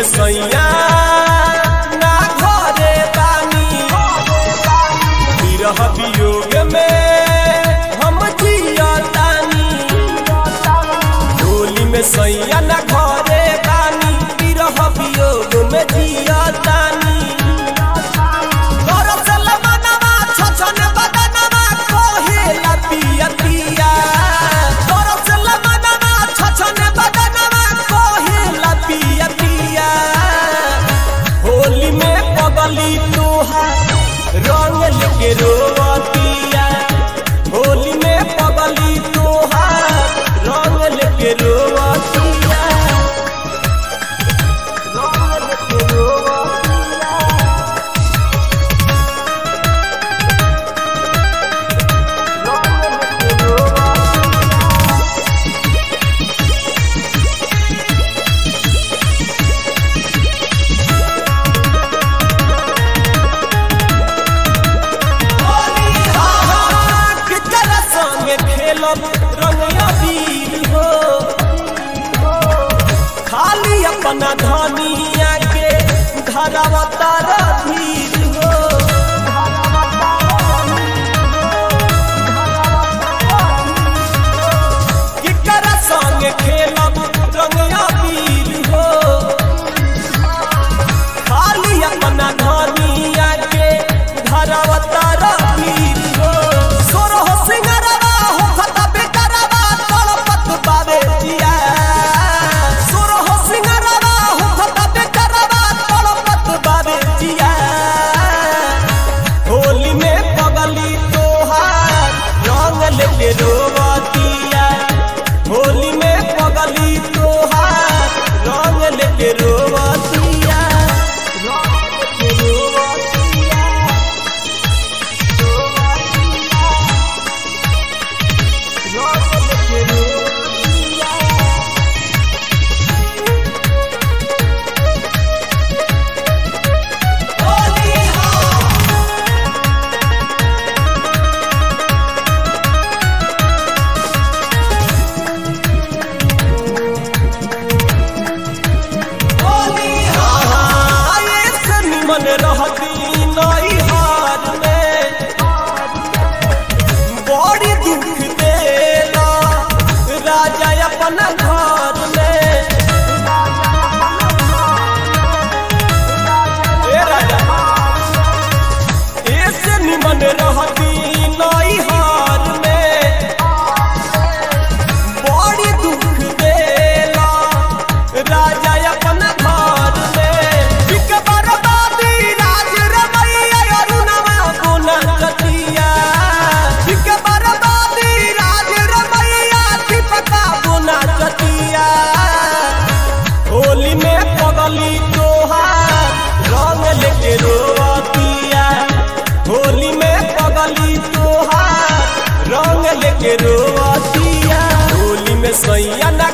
सैया ना घरे बानी, विरह वियोग में हम जियतानी। होली में सैया ना घरे बानी, विरह वियोग में जियतानी। रंग लेके रोवतिया, होली में पगली तोहार रंग लेके रोवतिया, रंग लेके रोवतिया, रंग लेके रोवतिया। रंगिया वीर हो खाली अपना धनिया के घरवा तारा धीर हो। किकरा संग खेलब रंगिया वीर हो खाली अपना धनिया के घरवा तारा धीर हो। सोरो सिंगारा रोवतिया, होली में पगली तोहार रंग लेके रोवतिया, रंग लेके रोवतिया, रंग लेके रोवतिया। होली मन रहती नैहर में बड़ी दुख देला राजा अपना घर में। ऐसे निमन रहती नैहर में बड़ी दुख देला राजा अपना घर में। होली में पगली तोहार रंग लेके रोवतिया, होली में पगली तोहार रंग लेके रोवतिया। होली में सैया ना